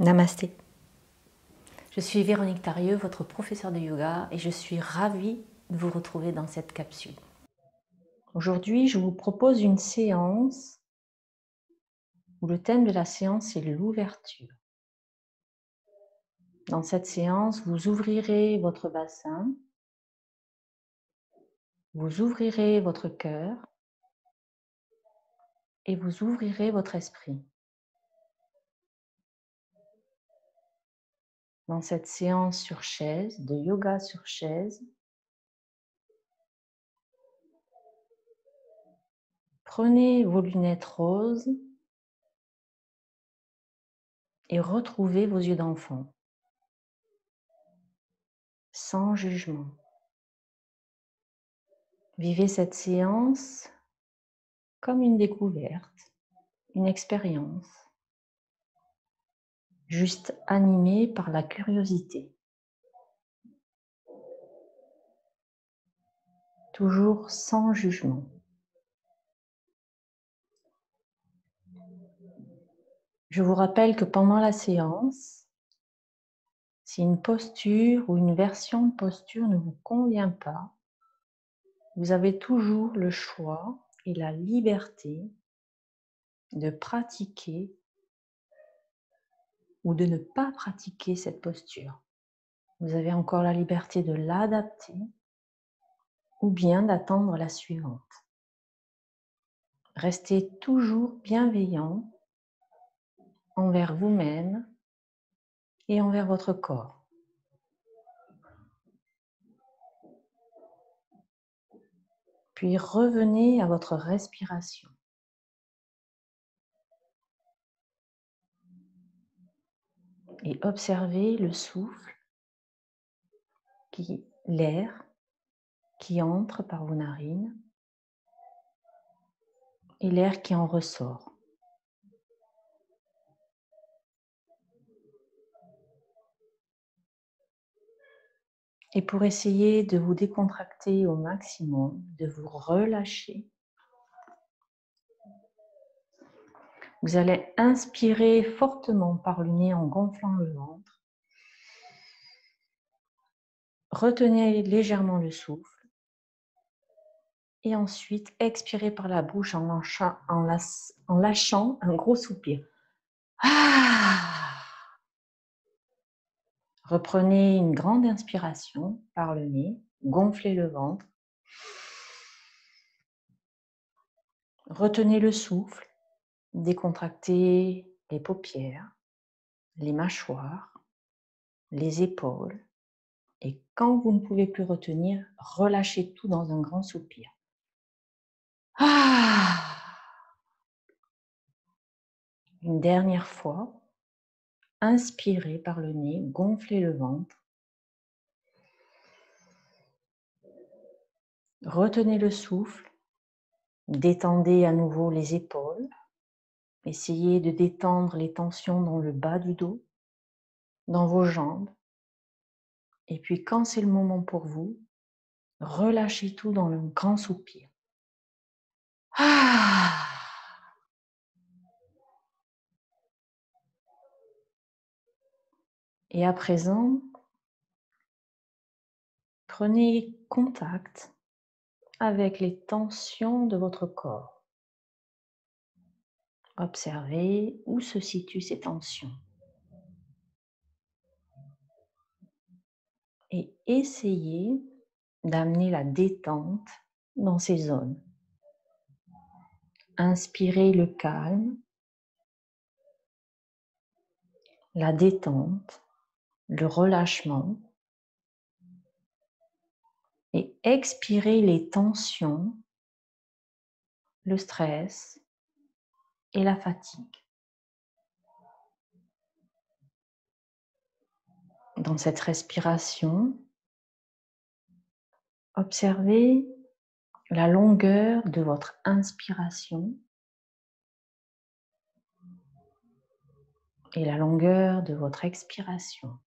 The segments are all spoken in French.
Namasté. Je suis Véronique Tarieux, votre professeure de yoga, et je suis ravie de vous retrouver dans cette capsule. Aujourd'hui, je vous propose une séance où le thème de la séance est l'ouverture. Dans cette séance, vous ouvrirez votre bassin, vous ouvrirez votre cœur et vous ouvrirez votre esprit. Dans cette séance sur chaise, de yoga sur chaise, prenez vos lunettes roses et retrouvez vos yeux d'enfant, sans jugement. Vivez cette séance comme une découverte, une expérience, juste animée par la curiosité. Toujours sans jugement. Je vous rappelle que pendant la séance, si une posture ou une version de posture ne vous convient pas, vous avez toujours le choix et la liberté de pratiquer ou de ne pas pratiquer cette posture. Vous avez encore la liberté de l'adapter ou bien d'attendre la suivante. Restez toujours bienveillant envers vous-même et envers votre corps. Puis revenez à votre respiration. Et observez le souffle, l'air qui entre par vos narines et l'air qui en ressort. Et pour essayer de vous décontracter au maximum, de vous relâcher, vous allez inspirer fortement par le nez en gonflant le ventre. Retenez légèrement le souffle. Et ensuite, expirez par la bouche en lâchant un gros soupir. Reprenez une grande inspiration par le nez, gonflez le ventre. Retenez le souffle, décontractez les paupières, les mâchoires, les épaules. Et quand vous ne pouvez plus retenir, relâchez tout dans un grand soupir. Une dernière fois, inspirez par le nez, gonflez le ventre. Retenez le souffle, détendez à nouveau les épaules. Essayez de détendre les tensions dans le bas du dos, dans vos jambes. Et puis quand c'est le moment pour vous, relâchez tout dans le grand soupir. Et à présent, prenez contact avec les tensions de votre corps. Observez où se situent ces tensions. Et essayez d'amener la détente dans ces zones. Inspirez le calme, la détente, le relâchement. Et expirez les tensions, le stress et la fatigue. Dans cette respiration, observez la longueur de votre inspiration et la longueur de votre expiration.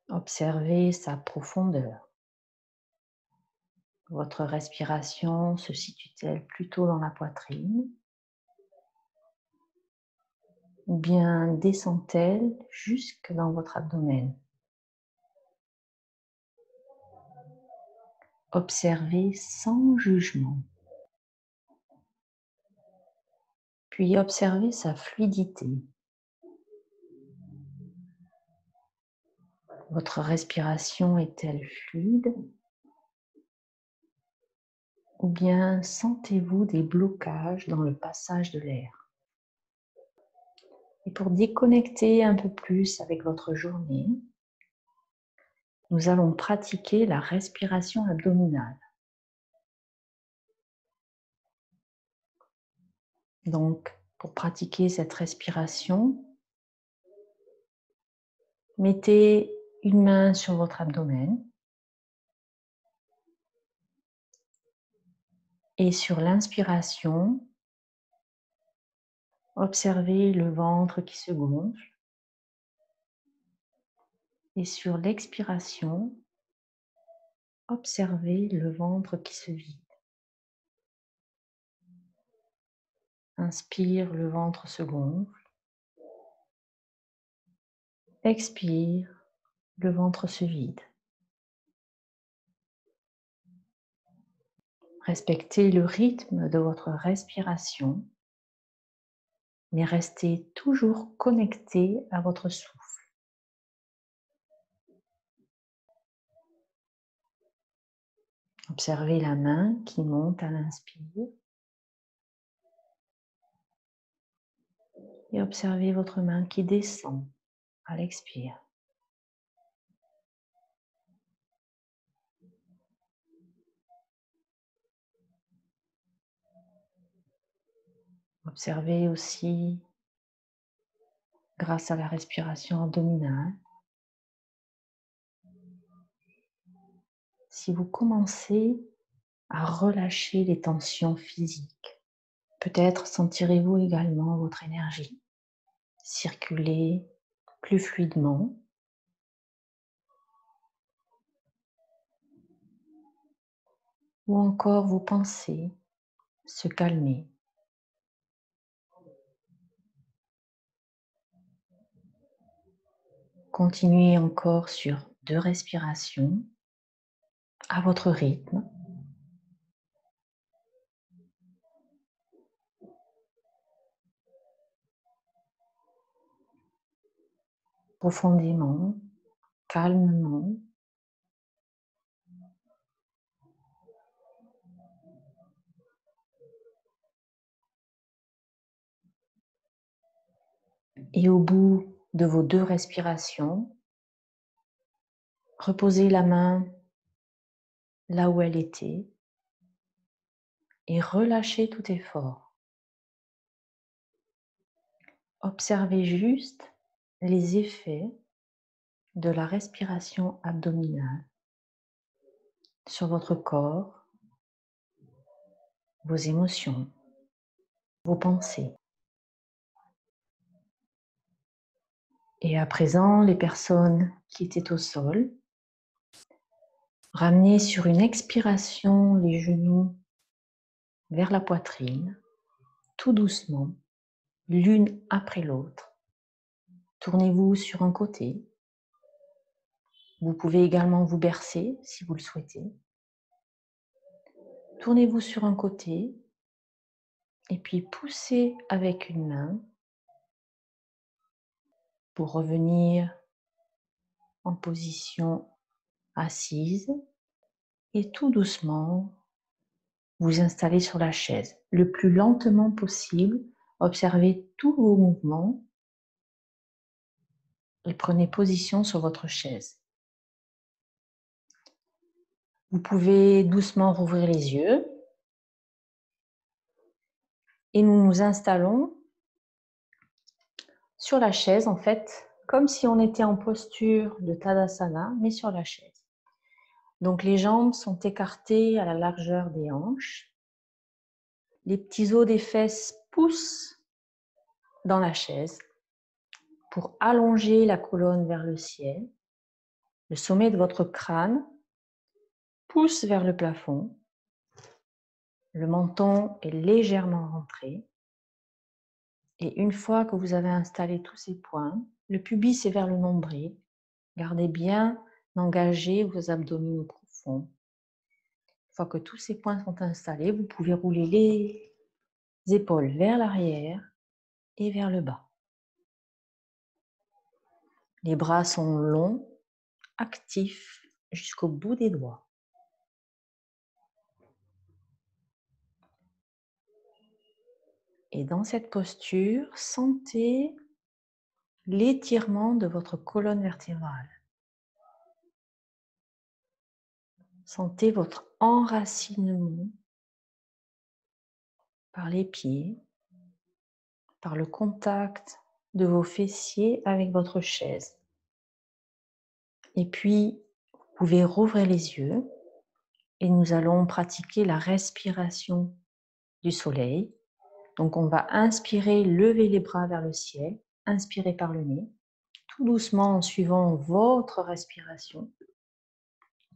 Observez sa profondeur. Votre respiration se situe-t-elle plutôt dans la poitrine ou bien descend-elle jusque dans votre abdomen? Observez sans jugement, puis observez sa fluidité. Votre respiration est-elle fluide? Ou bien sentez-vous des blocages dans le passage de l'air? Et pour déconnecter un peu plus avec votre journée, nous allons pratiquer la respiration abdominale. Donc, pour pratiquer cette respiration, mettez une main sur votre abdomen et sur l'inspiration, observez le ventre qui se gonfle et sur l'expiration, observez le ventre qui se vide. Inspire, le ventre se gonfle. Expire, le ventre se vide. Respectez le rythme de votre respiration, mais restez toujours connecté à votre souffle. Observez la main qui monte à l'inspire et observez votre main qui descend à l'expire. Observez aussi, grâce à la respiration abdominale, si vous commencez à relâcher les tensions physiques. Peut-être sentirez-vous également votre énergie circuler plus fluidement. Ou encore vos pensées se calmer. Continuez encore sur 2 respirations à votre rythme. Profondément, calmement. Et au bout de vos 2 respirations, reposez la main là où elle était et relâchez tout effort. Observez juste les effets de la respiration abdominale sur votre corps, vos émotions, vos pensées. Et à présent, les personnes qui étaient au sol, ramenez sur une expiration les genoux vers la poitrine, tout doucement, l'une après l'autre. Tournez-vous sur un côté. Vous pouvez également vous bercer si vous le souhaitez. Tournez-vous sur un côté et puis poussez avec une main pour revenir en position assise et tout doucement vous installez sur la chaise. Le plus lentement possible, observez tous vos mouvements et prenez position sur votre chaise. Vous pouvez doucement rouvrir les yeux et nous nous installons sur la chaise, en fait, comme si on était en posture de Tadasana, mais sur la chaise. Donc les jambes sont écartées à la largeur des hanches. Les petits os des fesses poussent dans la chaise pour allonger la colonne vers le ciel. Le sommet de votre crâne pousse vers le plafond. Le menton est légèrement rentré. Et une fois que vous avez installé tous ces points, le pubis est vers le nombril. Gardez bien engagés vos abdominaux profonds. Une fois que tous ces points sont installés, vous pouvez rouler les épaules vers l'arrière et vers le bas. Les bras sont longs, actifs jusqu'au bout des doigts. Et dans cette posture, sentez l'étirement de votre colonne vertébrale. Sentez votre enracinement par les pieds, par le contact de vos fessiers avec votre chaise. Et puis, vous pouvez rouvrir les yeux et nous allons pratiquer la respiration du soleil. Donc, on va inspirer, lever les bras vers le ciel, inspirer par le nez, tout doucement en suivant votre respiration.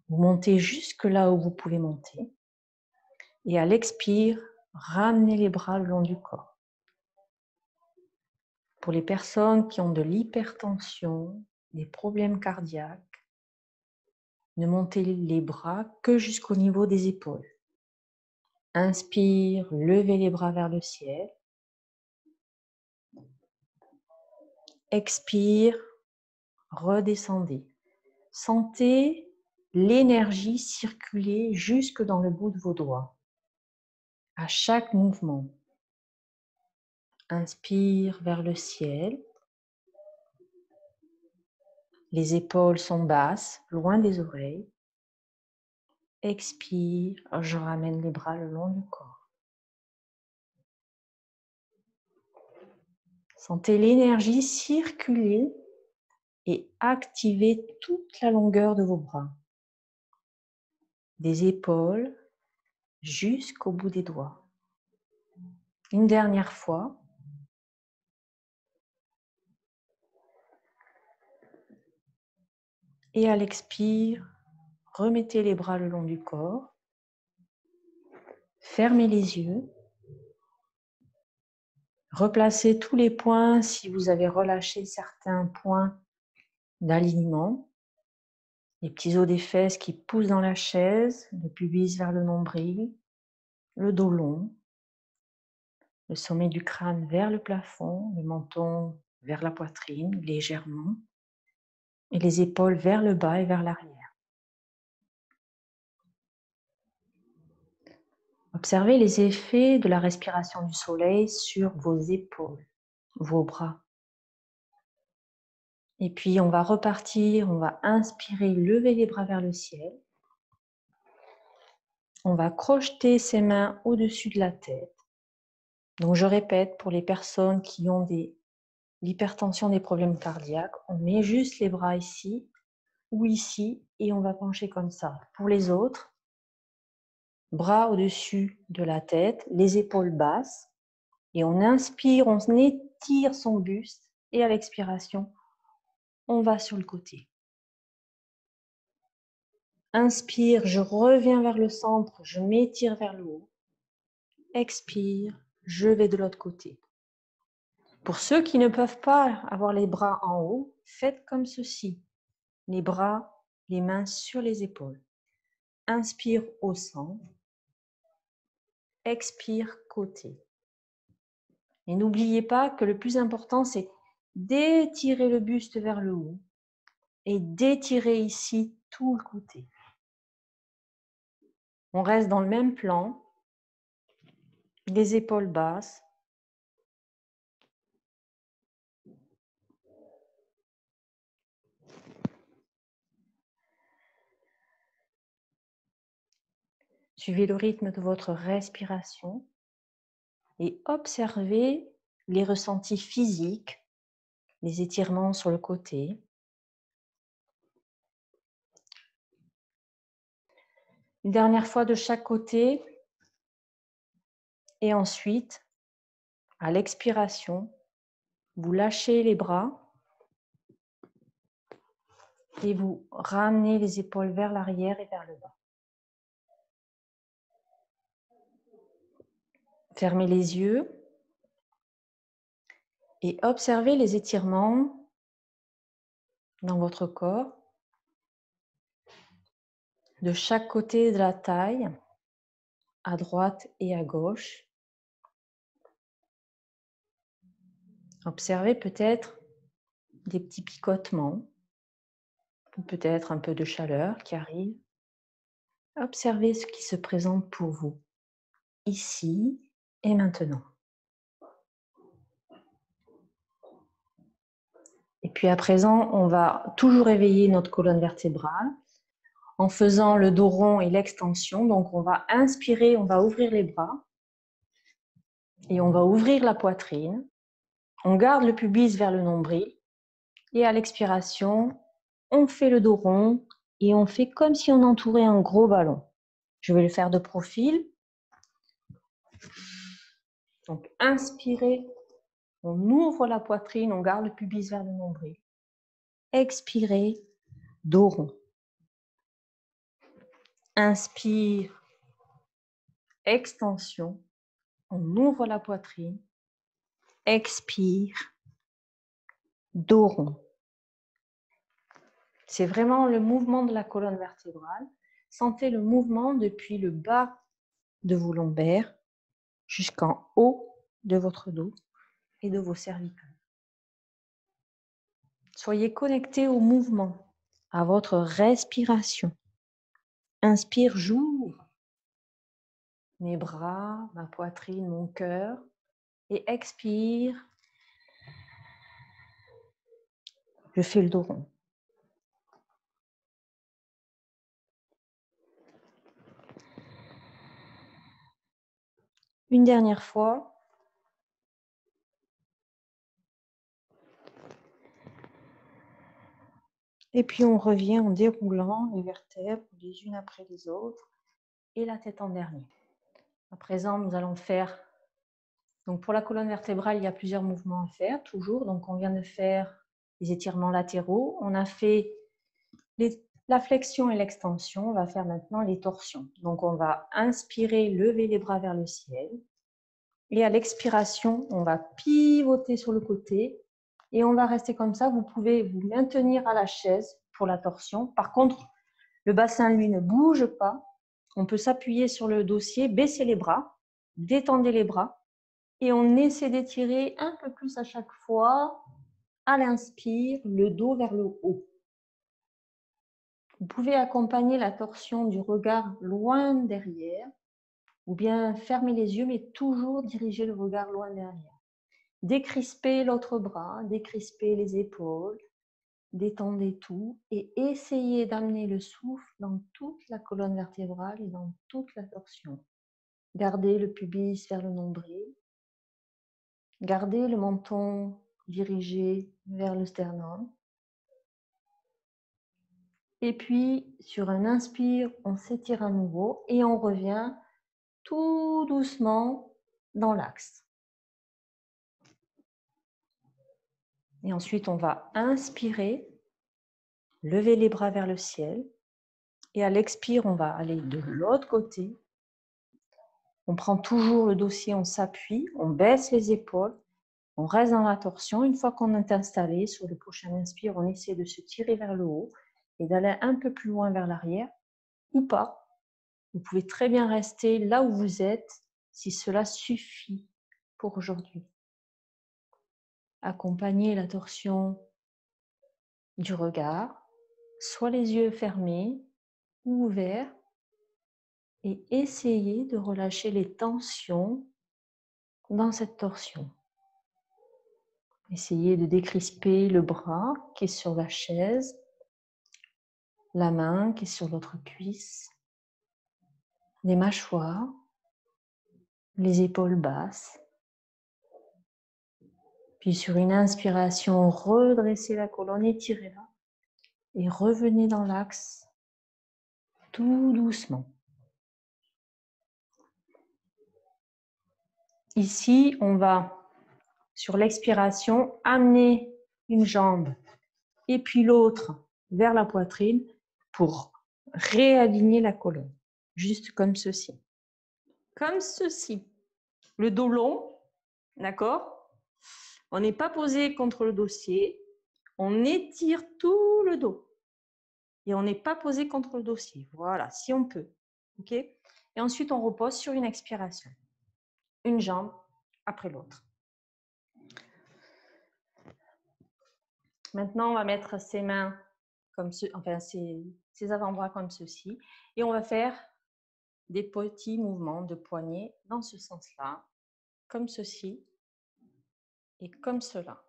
Vous montez jusque là où vous pouvez monter. Et à l'expire, ramenez les bras le long du corps. Pour les personnes qui ont de l'hypertension, des problèmes cardiaques, ne montez les bras que jusqu'au niveau des épaules. Inspire, levez les bras vers le ciel. Expire, redescendez. Sentez l'énergie circuler jusque dans le bout de vos doigts. À chaque mouvement. Inspire vers le ciel. Les épaules sont basses, loin des oreilles. Expire, je ramène les bras le long du corps. Sentez l'énergie circuler et activer toute la longueur de vos bras. Des épaules jusqu'au bout des doigts. Une dernière fois. Et à l'expire, remettez les bras le long du corps. Fermez les yeux. Replacez tous les points si vous avez relâché certains points d'alignement. Les petits os des fesses qui poussent dans la chaise, le pubis vers le nombril, le dos long, le sommet du crâne vers le plafond, le menton vers la poitrine légèrement et les épaules vers le bas et vers l'arrière. Observez les effets de la respiration du soleil sur vos épaules, vos bras. Et puis on va repartir, on va inspirer, lever les bras vers le ciel. On va crocheter ses mains au-dessus de la tête. Donc je répète, pour les personnes qui ont l'hypertension, des problèmes cardiaques, on met juste les bras ici ou ici et on va pencher comme ça. Pour les autres, bras au-dessus de la tête, les épaules basses et on inspire, on étire son buste et à l'expiration, on va sur le côté. Inspire, je reviens vers le centre, je m'étire vers le haut. Expire, je vais de l'autre côté. Pour ceux qui ne peuvent pas avoir les bras en haut, faites comme ceci. Les bras, les mains sur les épaules. Inspire au centre. Expire côté. Et n'oubliez pas que le plus important, c'est d'étirer le buste vers le haut et d'étirer ici tout le côté. On reste dans le même plan, les épaules basses. Suivez le rythme de votre respiration et observez les ressentis physiques, les étirements sur le côté. Une dernière fois de chaque côté et ensuite, à l'expiration, vous lâchez les bras et vous ramenez les épaules vers l'arrière et vers le bas. Fermez les yeux Et observez les étirements dans votre corps, de chaque côté de la taille, à droite et à gauche. Observez peut-être des petits picotements, ou peut-être un peu de chaleur qui arrive. Observez ce qui se présente pour vous, ici et maintenant. Et puis à présent, on va toujours éveiller notre colonne vertébrale en faisant le dos rond et l'extension. Donc on va inspirer, on va ouvrir les bras et on va ouvrir la poitrine. On garde le pubis vers le nombril et à l'expiration, on fait le dos rond et on fait comme si on entourait un gros ballon. Je vais le faire de profil. Donc inspirez, on ouvre la poitrine, on garde le pubis vers le nombril. Expirez, dos rond. Inspire, extension, on ouvre la poitrine. Expire, dos rond. C'est vraiment le mouvement de la colonne vertébrale. Sentez le mouvement depuis le bas de vos lombaires jusqu'en haut de votre dos et de vos cervicales. Soyez connectés au mouvement, à votre respiration. Inspire, j'ouvre mes bras, ma poitrine, mon cœur. Et expire, je fais le dos rond. Une dernière fois. Et puis on revient en déroulant les vertèbres les unes après les autres et la tête en dernier. À présent, nous allons faire, donc pour la colonne vertébrale, il y a plusieurs mouvements à faire, toujours. Donc on vient de faire les étirements latéraux. On a fait la flexion et l'extension. On va faire maintenant les torsions. Donc on va inspirer, lever les bras vers le ciel. Et à l'expiration, on va pivoter sur le côté. Et on va rester comme ça. Vous pouvez vous maintenir à la chaise pour la torsion. Par contre, le bassin, lui, ne bouge pas. On peut s'appuyer sur le dossier, baisser les bras, détendez les bras. Et on essaie d'étirer un peu plus à chaque fois, à l'inspire, le dos vers le haut. Vous pouvez accompagner la torsion du regard loin derrière, ou bien fermer les yeux, mais toujours diriger le regard loin derrière. Décrispez l'autre bras, décrispez les épaules, détendez tout et essayez d'amener le souffle dans toute la colonne vertébrale et dans toute la torsion. Gardez le pubis vers le nombril. Gardez le menton dirigé vers le sternum. Et puis, sur un inspire, on s'étire à nouveau et on revient tout doucement dans l'axe. Et ensuite, on va inspirer, lever les bras vers le ciel. Et à l'expire, on va aller de l'autre côté. On prend toujours le dossier, on s'appuie, on baisse les épaules, on reste dans la torsion. Une fois qu'on est installé, sur le prochain inspire, on essaie de se tirer vers le haut et d'aller un peu plus loin vers l'arrière ou pas. Vous pouvez très bien rester là où vous êtes si cela suffit pour aujourd'hui. Accompagnez la torsion du regard, soit les yeux fermés ou ouverts, et essayez de relâcher les tensions dans cette torsion. Essayez de décrisper le bras qui est sur la chaise, la main qui est sur votre cuisse, les mâchoires, les épaules basses. Puis sur une inspiration, redressez la colonne, étirez-la et revenez dans l'axe tout doucement. Ici, on va, sur l'expiration, amener une jambe et puis l'autre vers la poitrine pour réaligner la colonne, juste comme ceci. Comme ceci. Le dos long, d'accord? On n'est pas posé contre le dossier. On étire tout le dos. Et on n'est pas posé contre le dossier. Voilà, si on peut. OK? Et ensuite, on repose sur une expiration. Une jambe après l'autre. Maintenant, on va mettre ses mains comme ses avant-bras comme ceci. Et on va faire des petits mouvements de poignet dans ce sens-là, comme ceci et comme cela.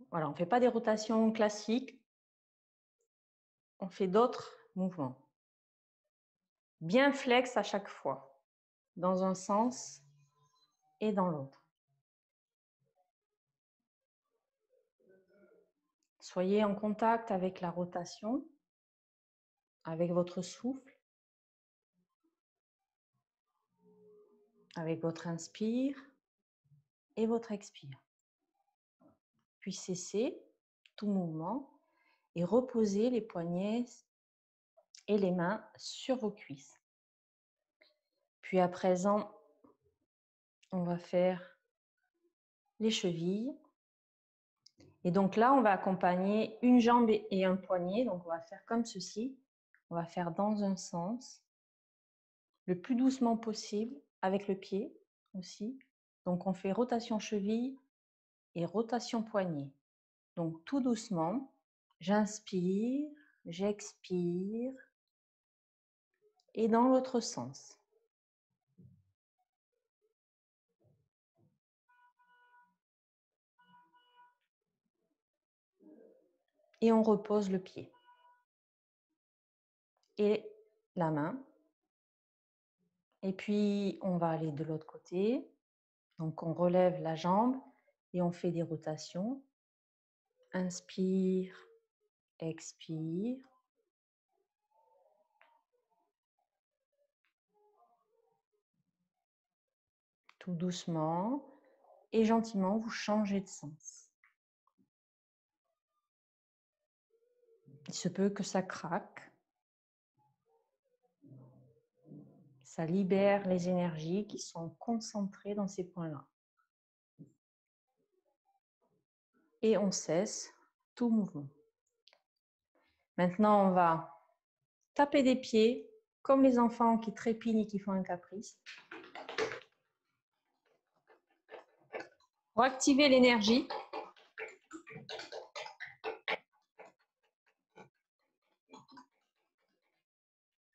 Voilà, on ne fait pas des rotations classiques, on fait d'autres mouvements. Bien flex à chaque fois, dans un sens et dans l'autre. Soyez en contact avec la rotation, avec votre souffle, avec votre inspire et votre expire. Puis cessez tout mouvement et reposez les poignets et les mains sur vos cuisses. Puis à présent, on va faire les chevilles. Et donc là, on va accompagner une jambe et un poignet. Donc on va faire comme ceci. On va faire dans un sens, le plus doucement possible, avec le pied aussi. Donc on fait rotation cheville et rotation poignet. Donc tout doucement, j'inspire, j'expire et dans l'autre sens. Et on repose le pied et la main. Et puis on va aller de l'autre côté. Donc on relève la jambe et on fait des rotations. Inspire, expire. Tout doucement et gentiment, vous changez de sens. Il se peut que ça craque. Ça libère les énergies qui sont concentrées dans ces points-là. Et on cesse tout mouvement. Maintenant, on va taper des pieds comme les enfants qui trépignent et qui font un caprice. Pour activer l'énergie.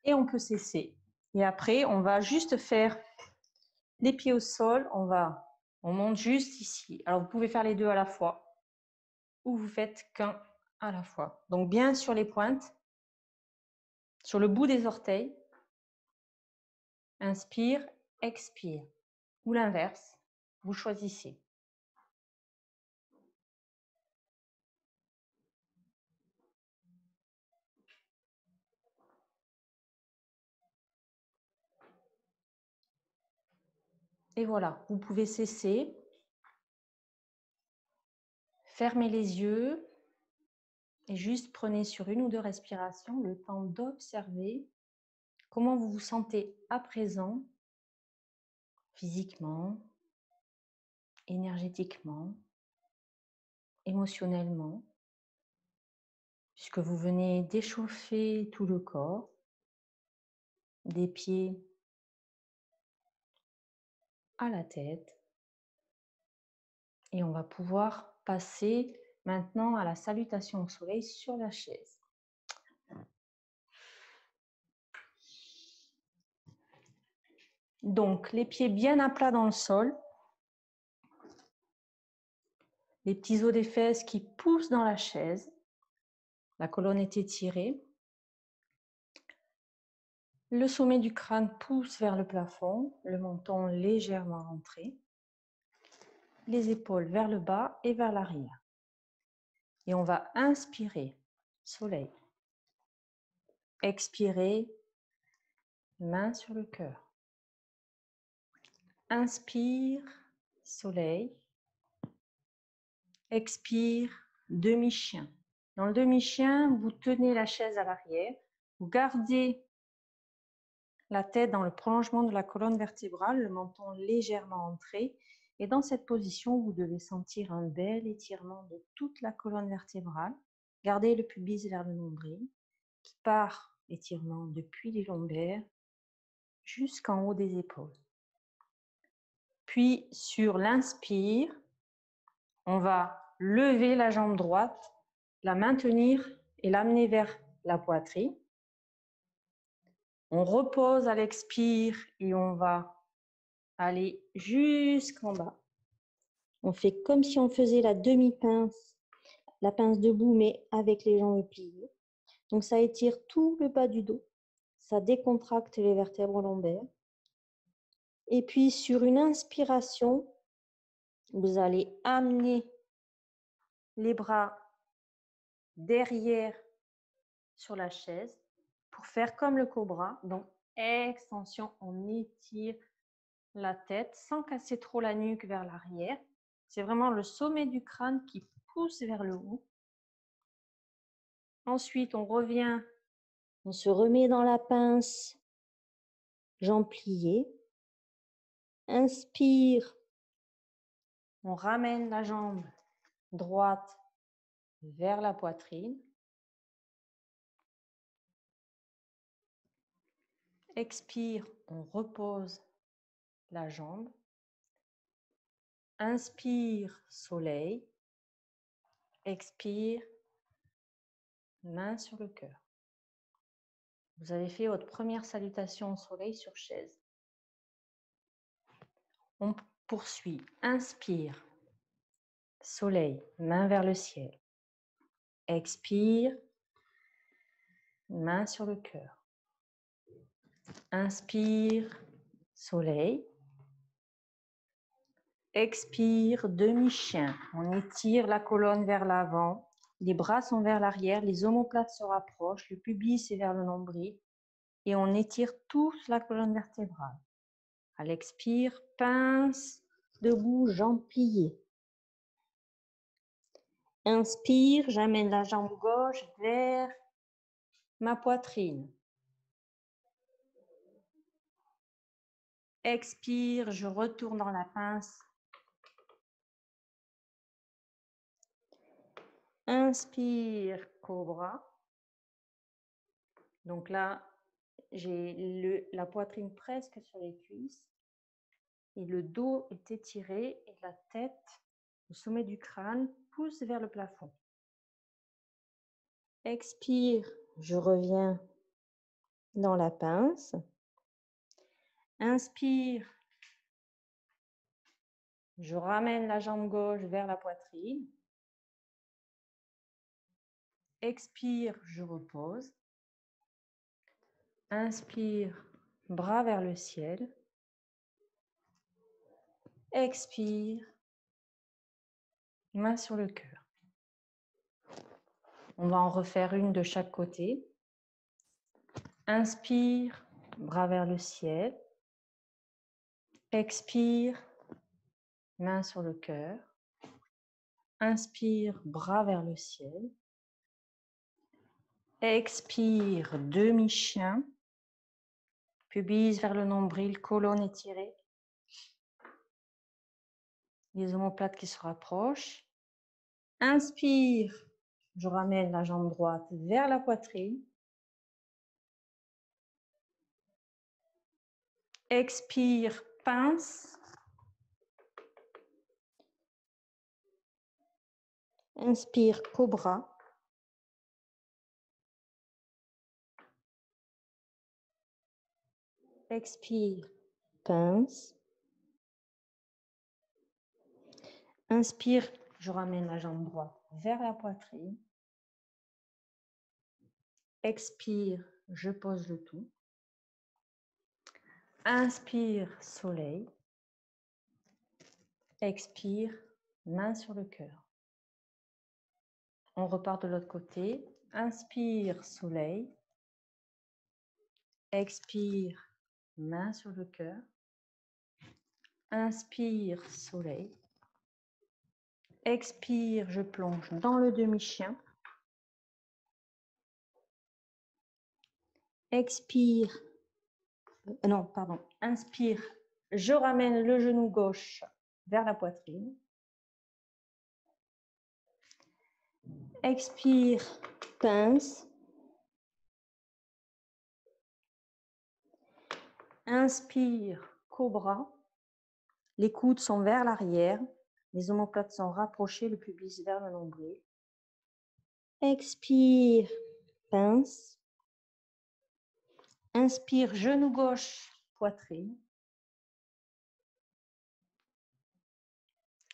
Et on peut cesser. Et après, on va juste faire les pieds au sol. On monte juste ici. Alors, vous pouvez faire les deux à la fois. Ou vous faites qu'un à la fois. Donc, bien sur les pointes. Sur le bout des orteils. Inspire, expire. Ou l'inverse. Vous choisissez. Et voilà, vous pouvez cesser. Fermez les yeux. Et juste prenez sur une ou deux respirations le temps d'observer comment vous vous sentez à présent, physiquement, énergétiquement, émotionnellement, puisque vous venez d'échauffer tout le corps, des pieds à la tête. Et on va pouvoir passer maintenant à la salutation au soleil sur la chaise. Donc, les pieds bien à plat dans le sol. Les petits os des fesses qui poussent dans la chaise. La colonne est étirée. Le sommet du crâne pousse vers le plafond, le menton légèrement rentré. Les épaules vers le bas et vers l'arrière. Et on va inspirer, soleil. Expirer, main sur le cœur. Inspire, soleil. Expire, demi-chien. Dans le demi-chien, vous tenez la chaise à l'arrière. Vous gardez la tête dans le prolongement de la colonne vertébrale, le menton légèrement entré. Et dans cette position, vous devez sentir un bel étirement de toute la colonne vertébrale. Gardez le pubis vers le nombril, qui part étirement depuis les lombaires jusqu'en haut des épaules. Puis, sur l'inspire, on va lever la jambe droite, la maintenir et l'amener vers la poitrine. On repose à l'expire et on va aller jusqu'en bas. On fait comme si on faisait la demi-pince, la pince debout, mais avec les jambes pliées. Donc, ça étire tout le bas du dos. Ça décontracte les vertèbres lombaires. Et puis, sur une inspiration, vous allez amener les bras derrière sur la chaise pour faire comme le cobra. Donc, extension, on étire la tête sans casser trop la nuque vers l'arrière. C'est vraiment le sommet du crâne qui pousse vers le haut. Ensuite, on revient, on se remet dans la pince, jambes pliées. Inspire, on ramène la jambe droite vers la poitrine. Expire, on repose la jambe. Inspire, soleil. Expire, main sur le cœur. Vous avez fait votre première salutation au soleil sur chaise. On poursuit. Inspire, soleil, main vers le ciel. Expire, main sur le cœur. Inspire, soleil. Expire, demi-chien. On étire la colonne vers l'avant. Les bras sont vers l'arrière. Les omoplates se rapprochent. Le pubis est vers le nombril. Et on étire toute la colonne vertébrale. À l'expire, pince, debout, jambes pliées. Inspire, j'amène la jambe gauche vers ma poitrine. Expire, je retourne dans la pince. Inspire, cobra. Donc là, j'ai la poitrine presque sur les cuisses. Et le dos est étiré et la tête, le sommet du crâne, pousse vers le plafond. Expire, je reviens dans la pince. Inspire, je ramène la jambe gauche vers la poitrine. Expire, je repose. Inspire, bras vers le ciel. Expire, main sur le cœur. On va en refaire une de chaque côté. Inspire, bras vers le ciel. Expire, main sur le cœur. Inspire, bras vers le ciel. Expire, demi-chien. Pubis vers le nombril, colonne étirée. Les omoplates qui se rapprochent. Inspire, je ramène la jambe droite vers la poitrine. Expire, pince. Inspire, cobra. Expire, pince. Inspire, je ramène la jambe droite vers la poitrine. Expire, je pose le tout. Inspire, soleil. Expire, main sur le cœur. On repart de l'autre côté. Inspire, soleil. Expire, main sur le cœur. Inspire, soleil. Expire, je plonge dans le demi-chien. Expire, non, pardon. Inspire, je ramène le genou gauche vers la poitrine. Expire, pince. Inspire, cobra. Les coudes sont vers l'arrière. Les omoplates sont rapprochés, le pubis vers le nombril. Expire, pince. Inspire, genou gauche, poitrine.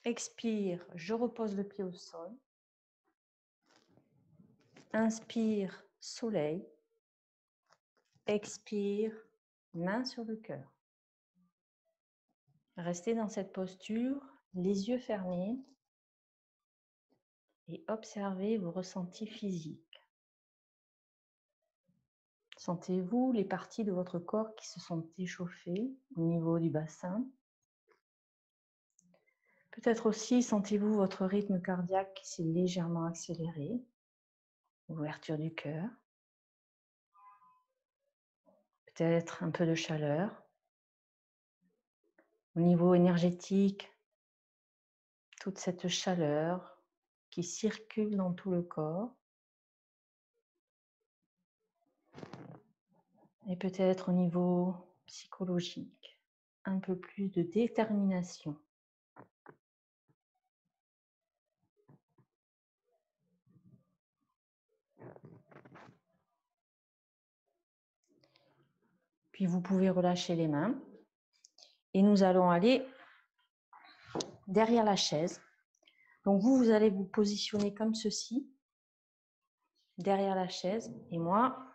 Expire, je repose le pied au sol. Inspire, soleil. Expire, main sur le cœur. Restez dans cette posture, les yeux fermés et observez vos ressentis physiques. Sentez-vous les parties de votre corps qui se sont échauffées au niveau du bassin. Peut-être aussi sentez-vous votre rythme cardiaque qui s'est légèrement accéléré. Ouverture du cœur. Peut-être un peu de chaleur. Au niveau énergétique, toute cette chaleur qui circule dans tout le corps. Et peut-être au niveau psychologique, un peu plus de détermination. Puis vous pouvez relâcher les mains. Et nous allons aller derrière la chaise. Donc vous allez vous positionner comme ceci, derrière la chaise. Et moi,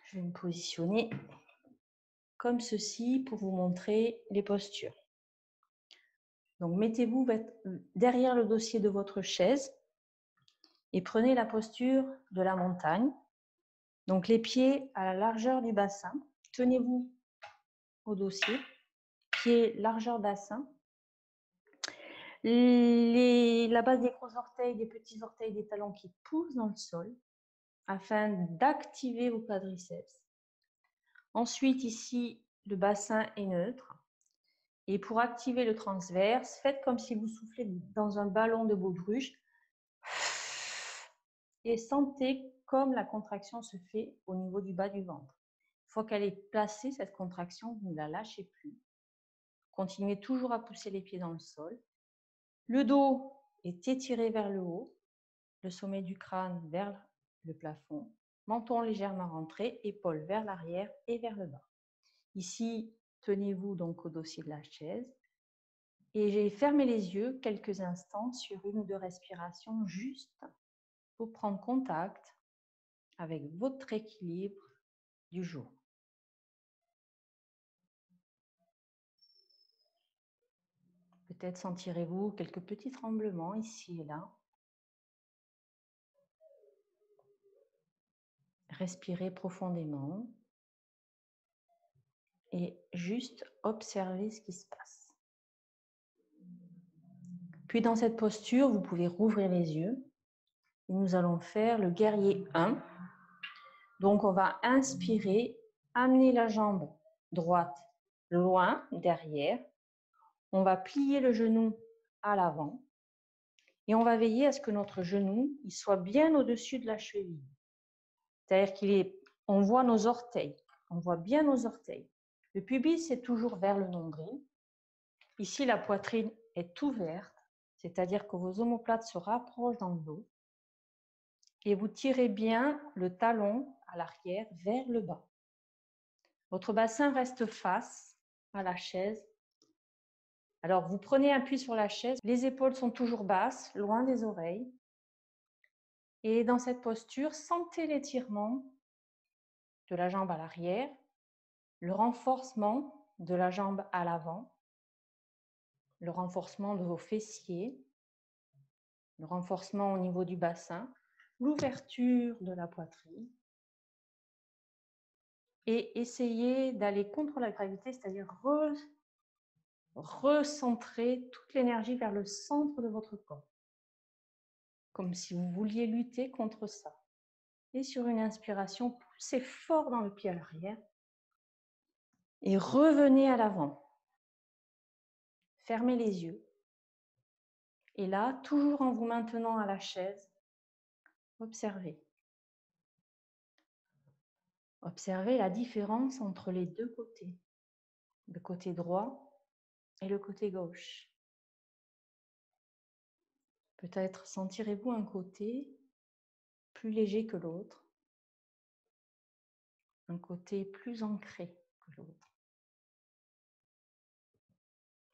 je vais me positionner comme ceci pour vous montrer les postures. Donc mettez-vous derrière le dossier de votre chaise et prenez la posture de la montagne. Donc les pieds à la largeur du bassin. Tenez-vous au dossier, pieds largeur bassin. La base des gros orteils, des petits orteils, des talons qui poussent dans le sol afin d'activer vos quadriceps. Ensuite, ici, le bassin est neutre. Et pour activer le transverse, faites comme si vous soufflez dans un ballon de baudruche et sentez comme la contraction se fait au niveau du bas du ventre. Une fois qu'elle est placée, cette contraction, vous ne la lâchez plus. Continuez toujours à pousser les pieds dans le sol. Le dos est étiré vers le haut, le sommet du crâne vers le plafond, menton légèrement rentré, épaules vers l'arrière et vers le bas. Ici, tenez-vous donc au dossier de la chaise et j'ai fermé les yeux quelques instants sur une ou deux respirations juste pour prendre contact avec votre équilibre du jour. Peut-être sentirez-vous quelques petits tremblements ici et là. Respirez profondément et juste observez ce qui se passe. Puis dans cette posture, vous pouvez rouvrir les yeux et nous allons faire le guerrier 1. Donc on va inspirer, amener la jambe droite loin derrière. On va plier le genou à l'avant et on va veiller à ce que notre genou il soit bien au-dessus de la cheville. C'est-à-dire on voit nos orteils, on voit bien nos orteils. Le pubis est toujours vers le nombril. Ici, la poitrine est ouverte, c'est-à-dire que vos omoplates se rapprochent dans le dos. Et vous tirez bien le talon à l'arrière vers le bas. Votre bassin reste face à la chaise. Alors, vous prenez appui sur la chaise. Les épaules sont toujours basses, loin des oreilles. Et dans cette posture, sentez l'étirement de la jambe à l'arrière, le renforcement de la jambe à l'avant, le renforcement de vos fessiers, le renforcement au niveau du bassin, l'ouverture de la poitrine. Et essayez d'aller contre la gravité, c'est-à-dire recentrer toute l'énergie vers le centre de votre corps, comme si vous vouliez lutter contre ça. Et sur une inspiration, poussez fort dans le pied à l'arrière et revenez à l'avant. Fermez les yeux. Et là, toujours en vous maintenant à la chaise, observez. Observez la différence entre les deux côtés, le côté droit et le côté gauche. Peut-être sentirez-vous un côté plus léger que l'autre, un côté plus ancré que l'autre.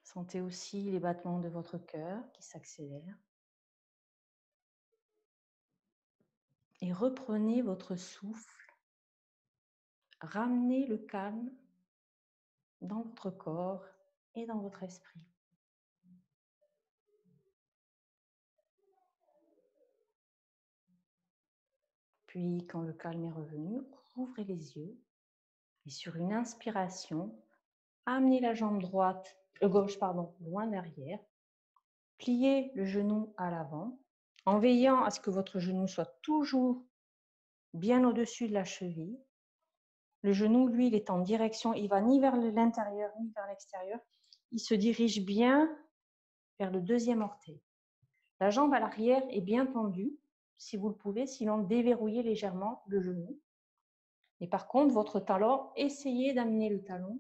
Sentez aussi les battements de votre cœur qui s'accélèrent. Et reprenez votre souffle. Ramenez le calme dans votre corps et dans votre esprit. Puis, quand le calme est revenu, ouvrez les yeux et sur une inspiration, amenez la jambe gauche, loin derrière. Pliez le genou à l'avant en veillant à ce que votre genou soit toujours bien au-dessus de la cheville. Le genou, lui, il est en direction, il va ni vers l'intérieur ni vers l'extérieur. Il se dirige bien vers le deuxième orteil. La jambe à l'arrière est bien tendue, si vous le pouvez, sinon déverrouillez légèrement le genou. Et par contre, votre talon, essayez d'amener le talon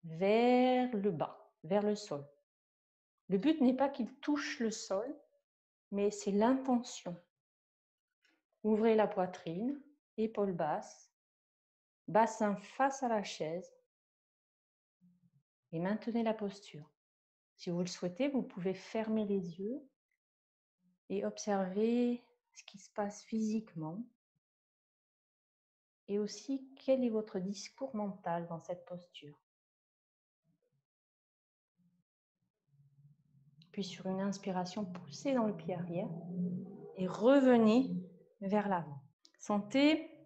vers le bas, vers le sol. Le but n'est pas qu'il touche le sol, mais c'est l'intention. Ouvrez la poitrine, épaules basses, bassin face à la chaise et maintenez la posture. Si vous le souhaitez, vous pouvez fermer les yeux et observer ce qui se passe physiquement et aussi quel est votre discours mental dans cette posture. Puis sur une inspiration, poussez dans le pied arrière et revenez vers l'avant. Sentez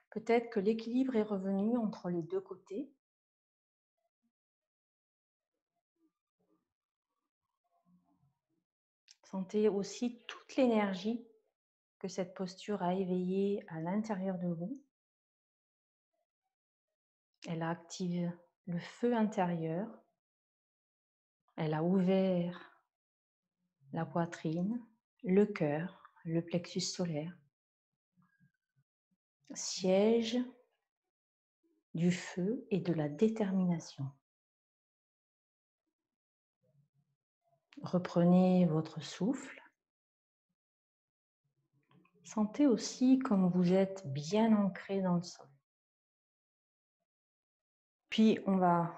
peut-être que l'équilibre est revenu entre les deux côtés. Sentez aussi toute l'énergie que cette posture a éveillée à l'intérieur de vous. Elle active le feu intérieur. Elle a ouvert la poitrine, le cœur, le plexus solaire. Siège du feu et de la détermination. Reprenez votre souffle. Sentez aussi comme vous êtes bien ancré dans le sol. Puis on va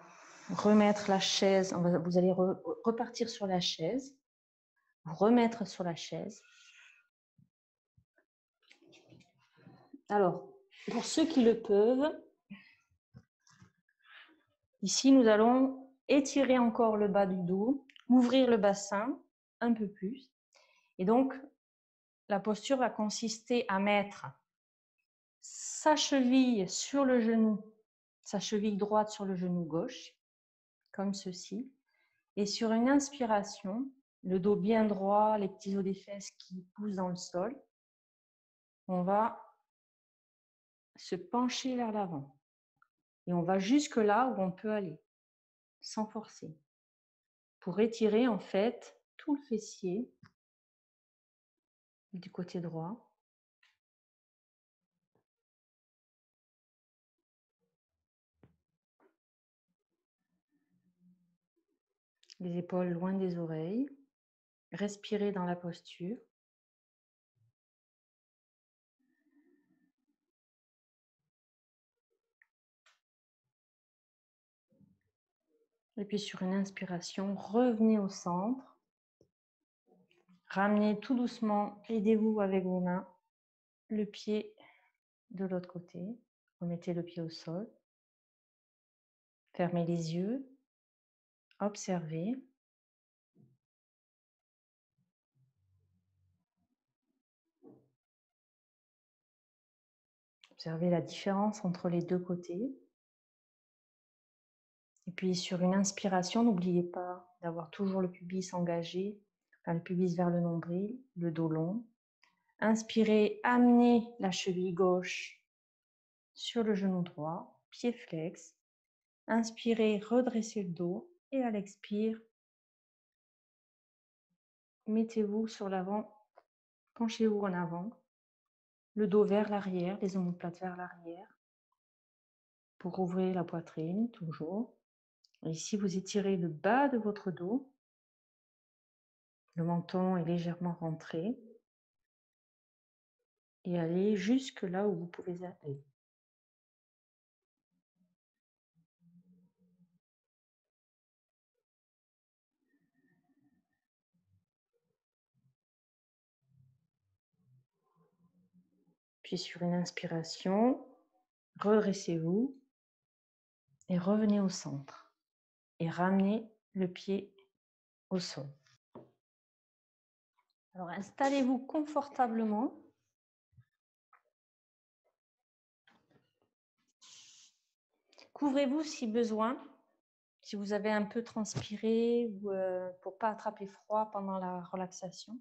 remettre la chaise, vous allez repartir sur la chaise, vous remettre sur la chaise. Alors, pour ceux qui le peuvent, ici nous allons étirer encore le bas du dos, ouvrir le bassin un peu plus. Et donc, la posture va consister à mettre sa cheville sur le genou, sa cheville droite sur le genou gauche, comme ceci. Et sur une inspiration, le dos bien droit, les petits os des fesses qui poussent dans le sol, on va se pencher vers l'avant. Et on va jusque là où on peut aller, sans forcer. Pour étirer en fait tout le fessier du côté droit. Les épaules loin des oreilles. Respirez dans la posture. Et puis sur une inspiration, revenez au centre. Ramenez tout doucement, aidez-vous avec vos mains, le pied de l'autre côté. Remettez le pied au sol. Fermez les yeux. Observez. Observez la différence entre les deux côtés. Et puis sur une inspiration, n'oubliez pas d'avoir toujours le pubis engagé, le pubis vers le nombril, le dos long. Inspirez, amenez la cheville gauche sur le genou droit, pied flex. Inspirez, redressez le dos. Et à l'expire, mettez-vous sur l'avant, penchez-vous en avant, le dos vers l'arrière, les omoplates vers l'arrière, pour ouvrir la poitrine, toujours. Et ici, vous étirez le bas de votre dos, le menton est légèrement rentré, et allez jusque là où vous pouvez aller. Puis sur une inspiration, redressez-vous et revenez au centre. Et ramenez le pied au sol. Alors installez-vous confortablement. Couvrez-vous si besoin, si vous avez un peu transpiré ou pour ne pas attraper froid pendant la relaxation.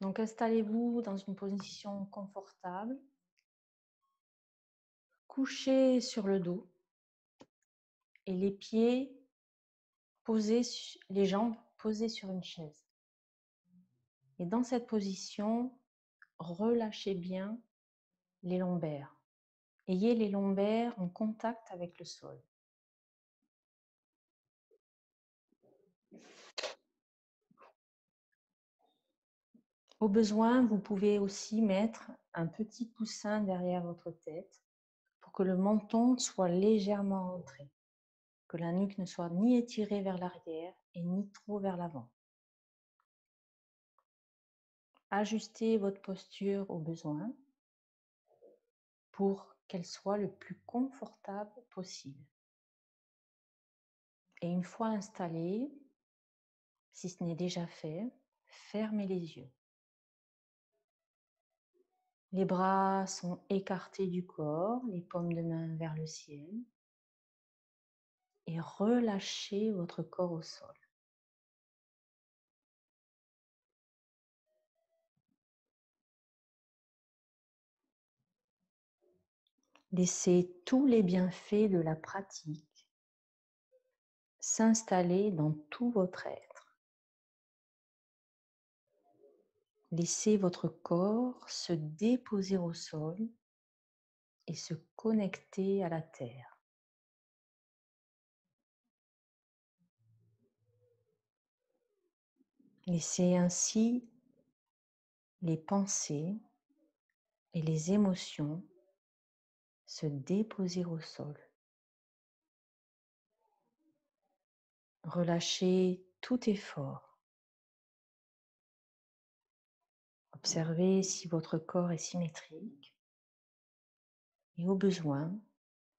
Donc installez-vous dans une position confortable. Couchez sur le dos et les pieds posés, les jambes posées sur une chaise. Et dans cette position, relâchez bien les lombaires. Ayez les lombaires en contact avec le sol. Au besoin, vous pouvez aussi mettre un petit coussin derrière votre tête pour que le menton soit légèrement rentré, que la nuque ne soit ni étirée vers l'arrière et ni trop vers l'avant. Ajustez votre posture au besoin pour qu'elle soit le plus confortable possible. Et une fois installée, si ce n'est déjà fait, fermez les yeux. Les bras sont écartés du corps, les paumes de main vers le ciel. Et relâchez votre corps au sol. Laissez tous les bienfaits de la pratique s'installer dans tout votre être. Laissez votre corps se déposer au sol et se connecter à la terre. Laissez ainsi les pensées et les émotions se déposer au sol. Relâchez tout effort. Observez si votre corps est symétrique et au besoin,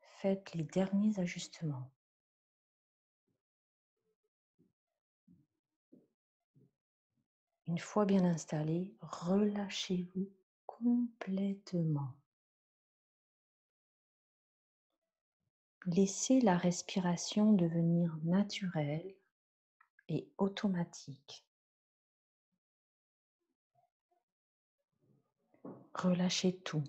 faites les derniers ajustements. Une fois bien installé, relâchez-vous complètement. Laissez la respiration devenir naturelle et automatique. Relâchez tout.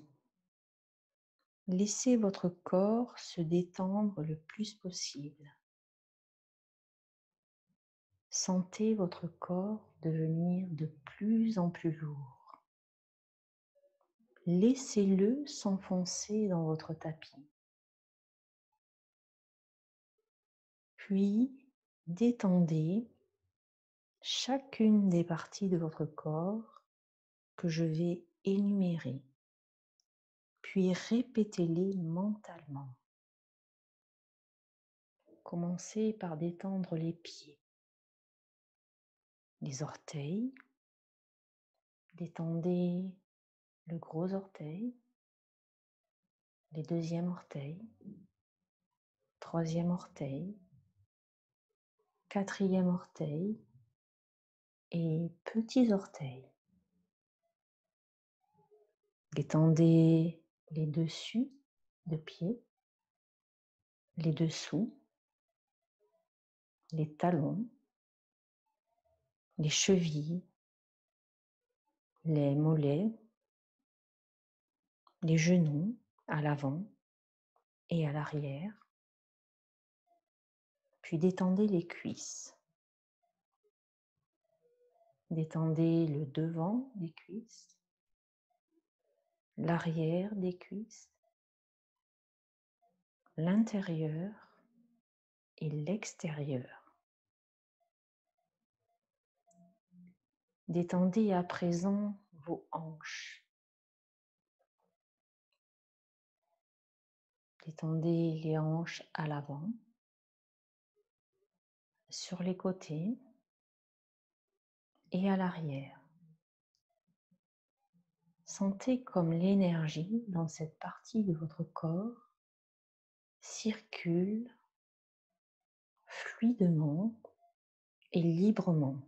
Laissez votre corps se détendre le plus possible. Sentez votre corps devenir de plus en plus lourd. Laissez-le s'enfoncer dans votre tapis. Puis, détendez chacune des parties de votre corps que je vais énumérer. Puis répétez-les mentalement. Commencez par détendre les pieds, les orteils. Détendez le gros orteil, les deuxièmes orteils, troisième orteil, quatrième orteil et petits orteils. Détendez les dessus de pied, les dessous, les talons, les chevilles, les mollets, les genoux à l'avant et à l'arrière, puis détendez les cuisses. Détendez le devant des cuisses, l'arrière des cuisses, l'intérieur et l'extérieur. Détendez à présent vos hanches. Détendez les hanches à l'avant, sur les côtés et à l'arrière. Sentez comme l'énergie dans cette partie de votre corps circule fluidement et librement.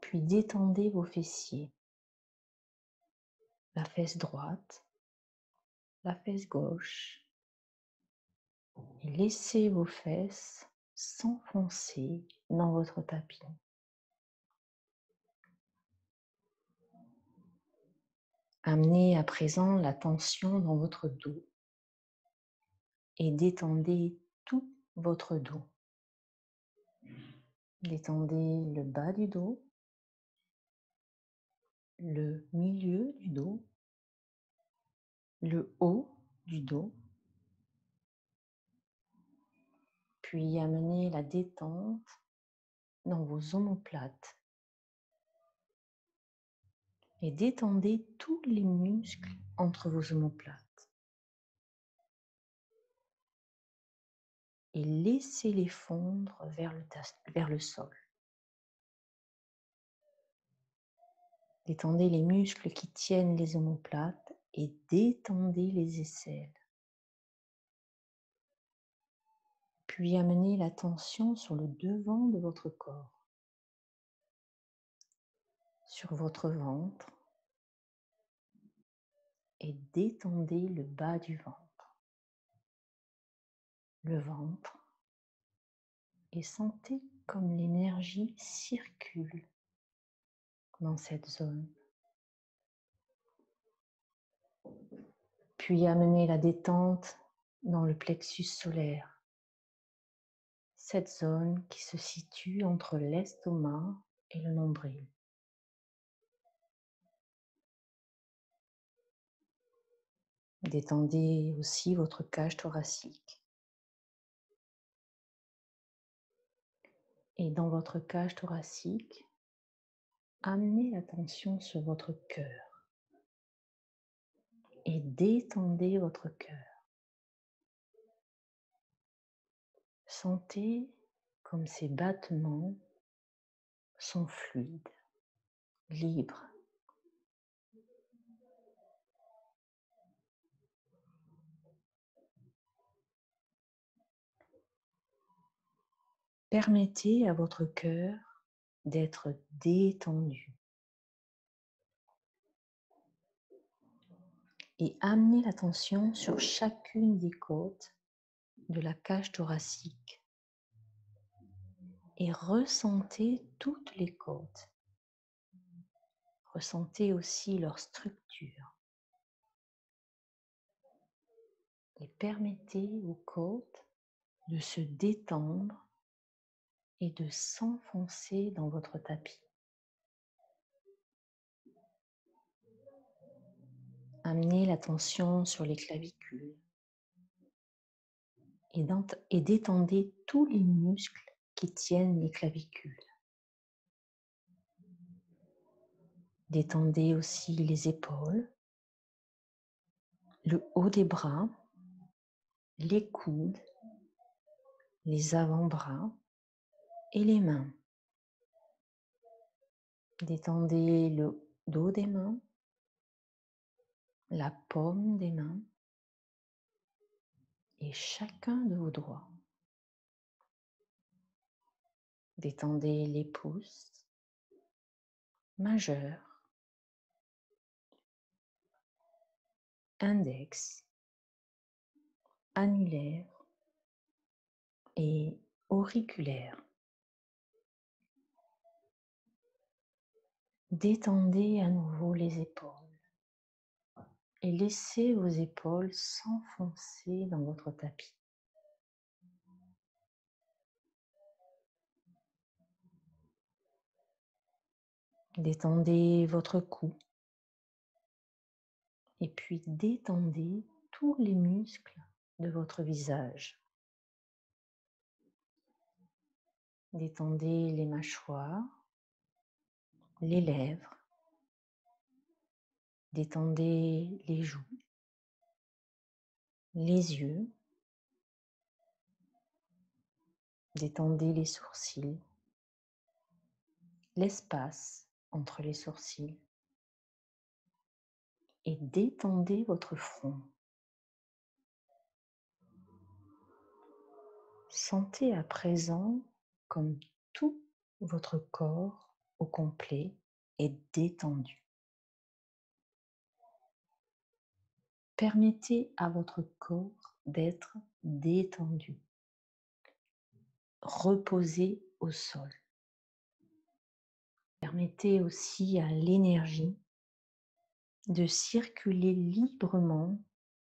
Puis détendez vos fessiers, la fesse droite, la fesse gauche, et laissez vos fesses s'enfoncer dans votre tapis. Amenez à présent la tension dans votre dos et détendez tout votre dos. Détendez le bas du dos, le milieu du dos, le haut du dos, puis amenez la détente dans vos omoplates et détendez tous les muscles entre vos omoplates et laissez-les fondre vers le sol. Détendez les muscles qui tiennent les omoplates et détendez les aisselles. Puis amenez la tension sur le devant de votre corps, sur votre ventre et détendez le bas du ventre. Le ventre et sentez comme l'énergie circule dans cette zone. Puis amenez la détente dans le plexus solaire, cette zone qui se situe entre l'estomac et le nombril. Détendez aussi votre cage thoracique. Et dans votre cage thoracique, amenez l'attention sur votre cœur et détendez votre cœur. Sentez comme ces battements sont fluides, libres. Permettez à votre cœur d'être détendu et amenez l'attention sur chacune des côtes de la cage thoracique et ressentez toutes les côtes. Ressentez aussi leur structure et permettez aux côtes de se détendre et de s'enfoncer dans votre tapis. Amenez l'attention sur les clavicules et détendez tous les muscles qui tiennent les clavicules. Détendez aussi les épaules, le haut des bras, les coudes, les avant-bras et les mains. Détendez le dos des mains, la paume des mains et chacun de vos doigts. Détendez les pouces, majeurs, index, annulaire et auriculaire. Détendez à nouveau les épaules et laissez vos épaules s'enfoncer dans votre tapis. Détendez votre cou et puis détendez tous les muscles de votre visage. Détendez les mâchoires, les lèvres, détendez les joues, les yeux, détendez les sourcils, l'espace entre les sourcils et détendez votre front. Sentez à présent comme tout votre corps au complet est détendu. Permettez à votre corps d'être détendu. Reposez au sol. Permettez aussi à l'énergie de circuler librement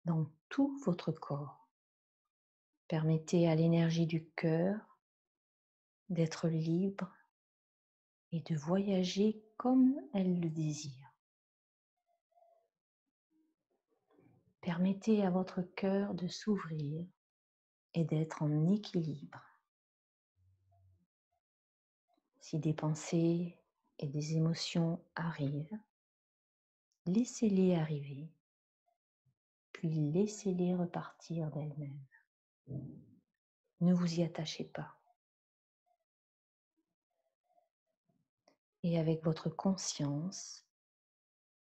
dans tout votre corps. Permettez à l'énergie du cœur d'être libre et de voyager comme elle le désire. Permettez à votre cœur de s'ouvrir et d'être en équilibre. Si des pensées et des émotions arrivent, laissez-les arriver, puis laissez-les repartir d'elles-mêmes. Ne vous y attachez pas. Et avec votre conscience,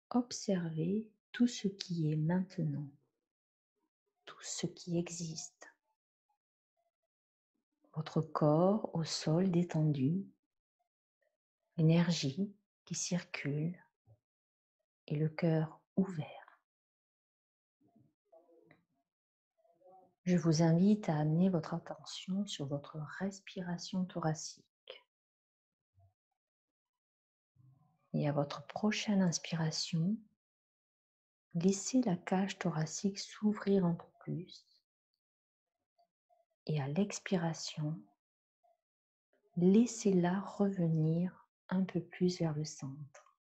observez tout ce qui est maintenant, tout ce qui existe. Votre corps au sol détendu, l'énergie qui circule et le cœur ouvert. Je vous invite à amener votre attention sur votre respiration thoracique. Et à votre prochaine inspiration, laissez la cage thoracique s'ouvrir un peu plus. Et à l'expiration, laissez-la revenir un peu plus vers le centre.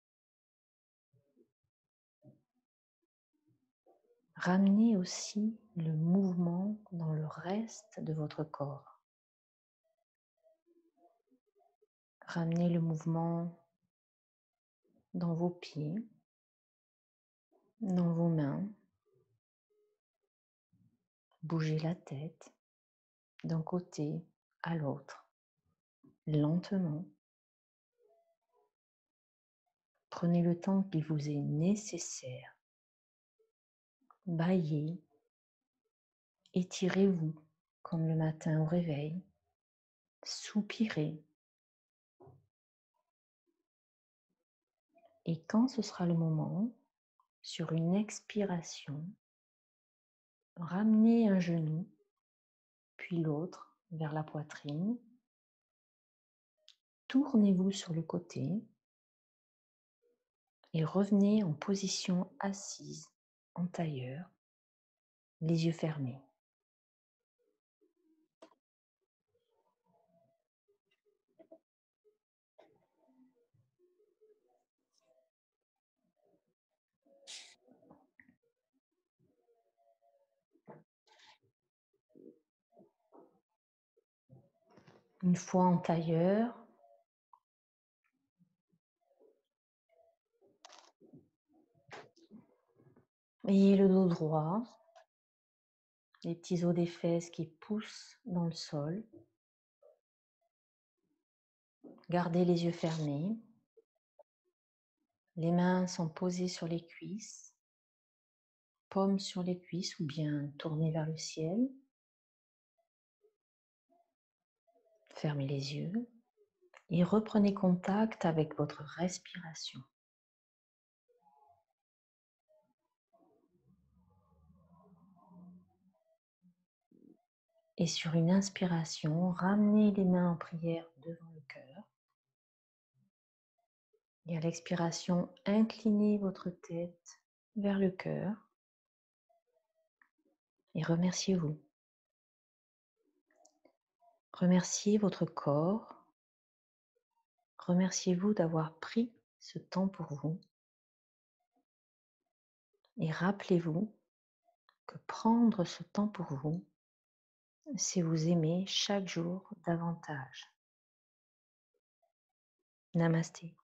Ramenez aussi le mouvement dans le reste de votre corps. Ramenez le mouvement dans vos pieds, dans vos mains. Bougez la tête d'un côté à l'autre, lentement. Prenez le temps qu'il vous est nécessaire. Bâillez, étirez-vous comme le matin au réveil. Soupirez. Et quand ce sera le moment, sur une expiration, ramenez un genou, puis l'autre vers la poitrine. Tournez-vous sur le côté et revenez en position assise en tailleur, les yeux fermés. Une fois en tailleur, ayez le dos droit, les petits os des fesses qui poussent dans le sol. Gardez les yeux fermés. Les mains sont posées sur les cuisses, paumes sur les cuisses ou bien tournées vers le ciel. Fermez les yeux et reprenez contact avec votre respiration. Et sur une inspiration, ramenez les mains en prière devant le cœur. Et à l'expiration, inclinez votre tête vers le cœur et remerciez-vous. Remerciez votre corps. Remerciez-vous d'avoir pris ce temps pour vous. Et rappelez-vous que prendre ce temps pour vous, c'est vous aimer chaque jour davantage. Namasté.